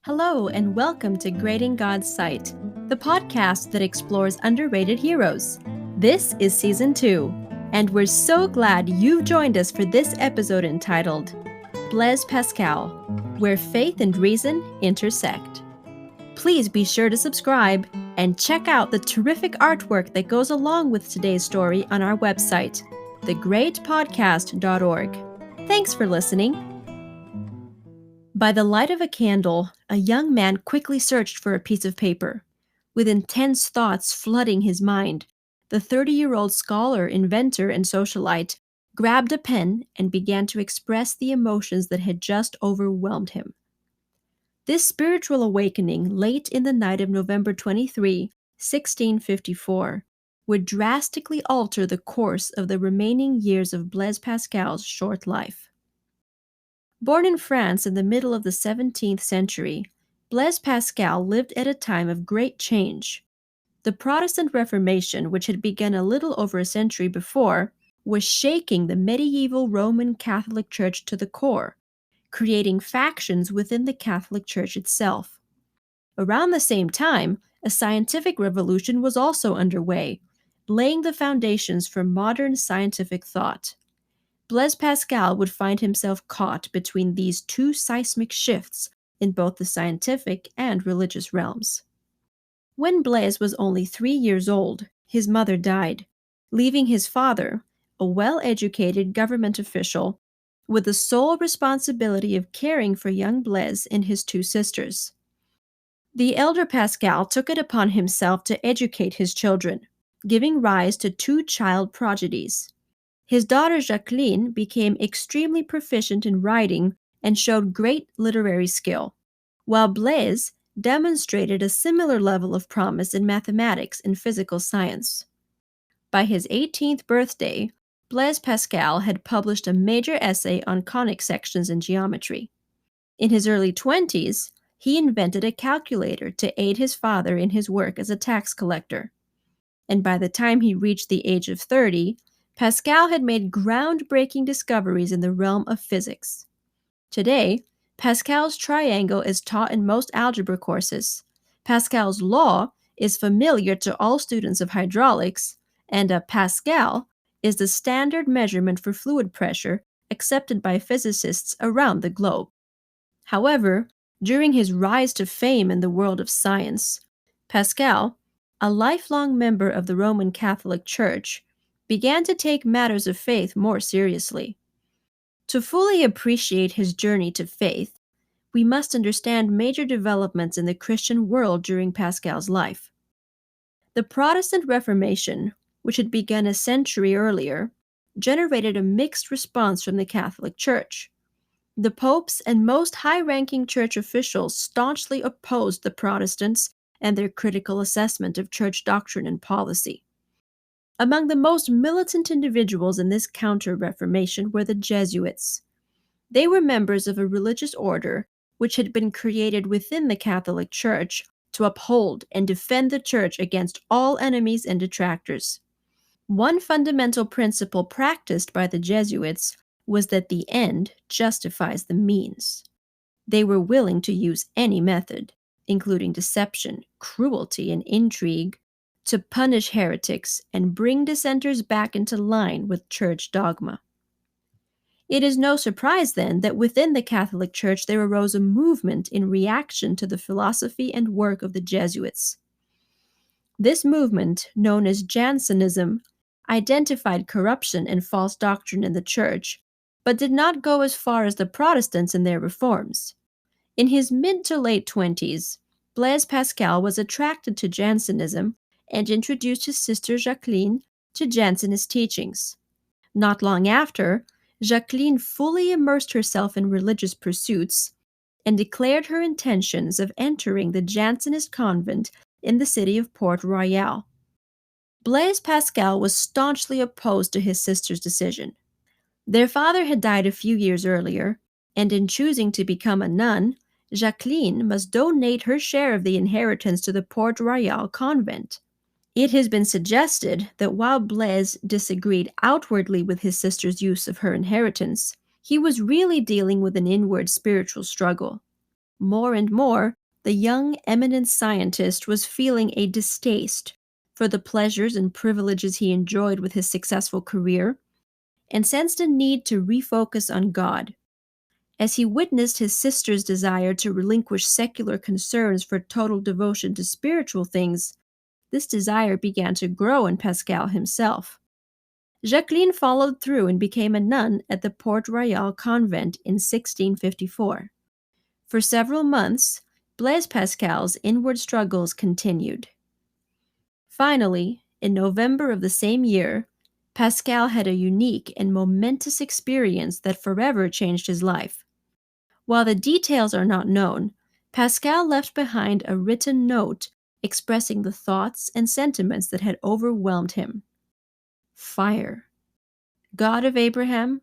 Hello, and welcome to Grading God's Sight, the podcast that explores underrated heroes. This is Season 2, and we're so glad you've joined us for this episode entitled Blaise Pascal, Where Faith and Reason Intersect. Please be sure to subscribe and check out the terrific artwork that goes along with today's story on our website, thegreatpodcast.org. Thanks for listening. By the light of a candle, a young man quickly searched for a piece of paper. With intense thoughts flooding his mind, the 30-year-old scholar, inventor, and socialite grabbed a pen and began to express the emotions that had just overwhelmed him. This spiritual awakening, late in the night of November 23, 1654, would drastically alter the course of the remaining years of Blaise Pascal's short life. Born in France in the middle of the 17th century, Blaise Pascal lived at a time of great change. The Protestant Reformation, which had begun a little over a century before, was shaking the medieval Roman Catholic Church to the core, creating factions within the Catholic Church itself. Around the same time, a scientific revolution was also underway, laying the foundations for modern scientific thought. Blaise Pascal would find himself caught between these two seismic shifts in both the scientific and religious realms. When Blaise was only 3 years old, his mother died, leaving his father, a well-educated government official, with the sole responsibility of caring for young Blaise and his two sisters. The elder Pascal took it upon himself to educate his children, giving rise to two child prodigies. His daughter Jacqueline became extremely proficient in writing and showed great literary skill, while Blaise demonstrated a similar level of promise in mathematics and physical science. By his 18th birthday, Blaise Pascal had published a major essay on conic sections in geometry. In his early 20s, he invented a calculator to aid his father in his work as a tax collector. And by the time he reached the age of 30, Pascal had made groundbreaking discoveries in the realm of physics. Today, Pascal's triangle is taught in most algebra courses. Pascal's law is familiar to all students of hydraulics, and a Pascal is the standard measurement for fluid pressure accepted by physicists around the globe. However, during his rise to fame in the world of science, Pascal, a lifelong member of the Roman Catholic Church, began to take matters of faith more seriously. To fully appreciate his journey to faith, we must understand major developments in the Christian world during Pascal's life. The Protestant Reformation, which had begun a century earlier, generated a mixed response from the Catholic Church. The popes and most high-ranking church officials staunchly opposed the Protestants and their critical assessment of church doctrine and policy. Among the most militant individuals in this counter-reformation were the Jesuits. They were members of a religious order which had been created within the Catholic Church to uphold and defend the Church against all enemies and detractors. One fundamental principle practiced by the Jesuits was that the end justifies the means. They were willing to use any method, including deception, cruelty, and intrigue, to punish heretics and bring dissenters back into line with church dogma. It is no surprise, then, that within the Catholic Church there arose a movement in reaction to the philosophy and work of the Jesuits. This movement, known as Jansenism, identified corruption and false doctrine in the Church, but did not go as far as the Protestants in their reforms. In his mid to late 20s, Blaise Pascal was attracted to Jansenism and introduced his sister Jacqueline to Jansenist teachings. Not long after, Jacqueline fully immersed herself in religious pursuits and declared her intentions of entering the Jansenist convent in the city of Port Royal. Blaise Pascal was staunchly opposed to his sister's decision. Their father had died a few years earlier, and in choosing to become a nun, Jacqueline must donate her share of the inheritance to the Port Royal convent. It has been suggested that while Blaise disagreed outwardly with his sister's use of her inheritance, he was really dealing with an inward spiritual struggle. More and more, the young, eminent scientist was feeling a distaste for the pleasures and privileges he enjoyed with his successful career, and sensed a need to refocus on God. As he witnessed his sister's desire to relinquish secular concerns for total devotion to spiritual things, this desire began to grow in Pascal himself. Jacqueline followed through and became a nun at the Port Royal convent in 1654. For several months, Blaise Pascal's inward struggles continued. Finally, in November of the same year, Pascal had a unique and momentous experience that forever changed his life. While the details are not known, Pascal left behind a written note expressing the thoughts and sentiments that had overwhelmed him. Fire. God of Abraham,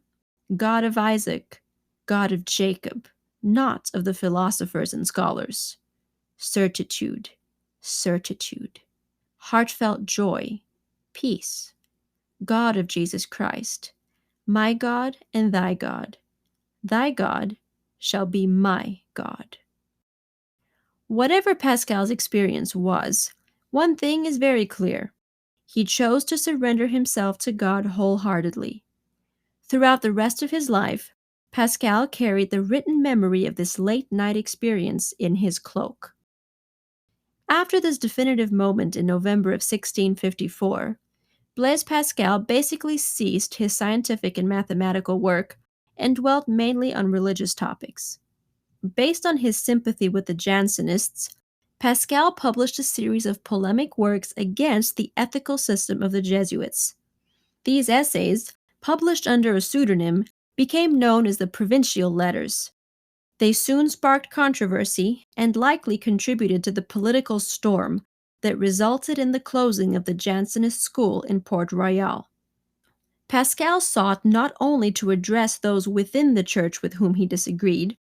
God of Isaac, God of Jacob, not of the philosophers and scholars. Certitude, certitude. Heartfelt joy, peace. God of Jesus Christ, my God and thy God. Thy God shall be my God. Whatever Pascal's experience was, one thing is very clear. He chose to surrender himself to God wholeheartedly. Throughout the rest of his life, Pascal carried the written memory of this late-night experience in his cloak. After this definitive moment in November of 1654, Blaise Pascal basically ceased his scientific and mathematical work and dwelt mainly on religious topics. Based on his sympathy with the Jansenists, Pascal published a series of polemic works against the ethical system of the Jesuits. These essays, published under a pseudonym, became known as the Provincial Letters. They soon sparked controversy and likely contributed to the political storm that resulted in the closing of the Jansenist school in Port Royal. Pascal sought not only to address those within the church with whom he disagreed,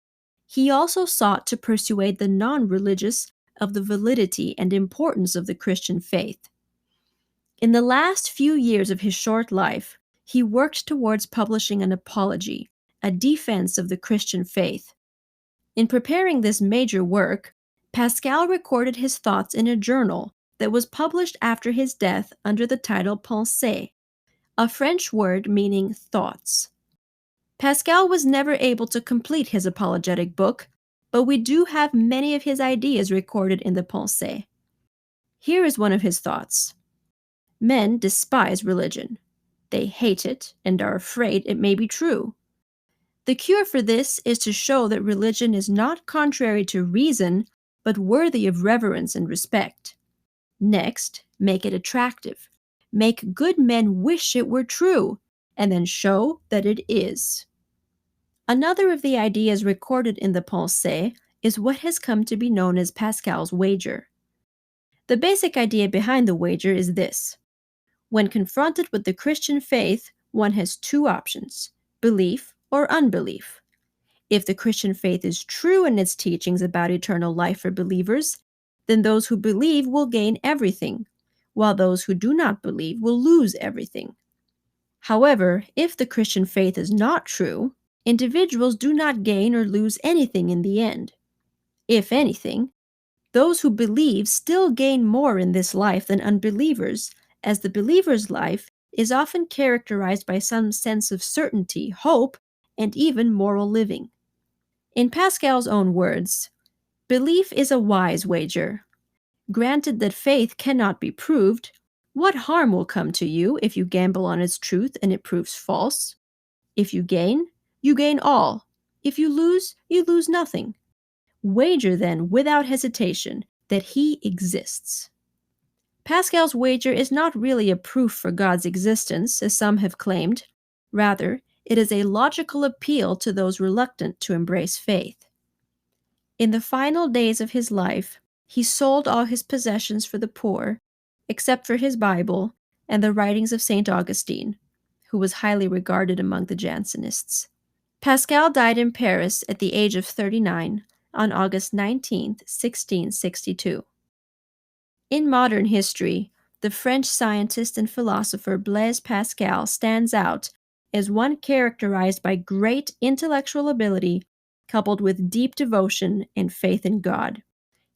he also sought to persuade the non-religious of the validity and importance of the Christian faith. In the last few years of his short life, he worked towards publishing an apology, a defense of the Christian faith. In preparing this major work, Pascal recorded his thoughts in a journal that was published after his death under the title Pensées, a French word meaning thoughts. Pascal was never able to complete his apologetic book, but we do have many of his ideas recorded in the Pensées. Here is one of his thoughts. Men despise religion. They hate it and are afraid it may be true. The cure for this is to show that religion is not contrary to reason, but worthy of reverence and respect. Next, make it attractive. Make good men wish it were true, and then show that it is. Another of the ideas recorded in the Pensées is what has come to be known as Pascal's wager. The basic idea behind the wager is this. When confronted with the Christian faith, one has two options, belief or unbelief. If the Christian faith is true in its teachings about eternal life for believers, then those who believe will gain everything, while those who do not believe will lose everything. However, if the Christian faith is not true, individuals do not gain or lose anything in the end. If anything, those who believe still gain more in this life than unbelievers, as the believer's life is often characterized by some sense of certainty, hope, and even moral living. In Pascal's own words, belief is a wise wager. Granted that faith cannot be proved, what harm will come to you if you gamble on its truth and it proves false? If you gain all. If you lose nothing. Wager then, without hesitation, that he exists. Pascal's wager is not really a proof for God's existence, as some have claimed. Rather, it is a logical appeal to those reluctant to embrace faith. In the final days of his life, he sold all his possessions for the poor, except for his Bible and the writings of St. Augustine, who was highly regarded among the Jansenists. Pascal died in Paris at the age of 39 on August 19, 1662. In modern history, the French scientist and philosopher Blaise Pascal stands out as one characterized by great intellectual ability coupled with deep devotion and faith in God.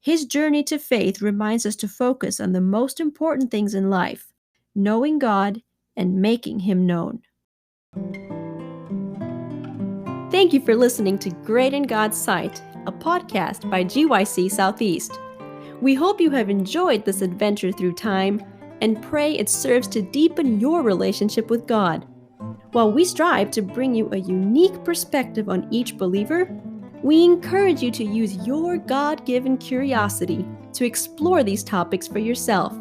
His journey to faith reminds us to focus on the most important things in life, knowing God and making Him known. Thank you for listening to Great in God's Sight, a podcast by GYC Southeast. We hope you have enjoyed this adventure through time and pray it serves to deepen your relationship with God. While we strive to bring you a unique perspective on each believer, we encourage you to use your God-given curiosity to explore these topics for yourself.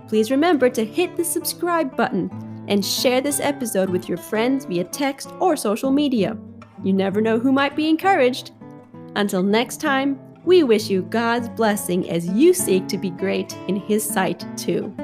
Please remember to hit the subscribe button and share this episode with your friends via text or social media. You never know who might be encouraged. Until next time, we wish you God's blessing as you seek to be great in His sight too.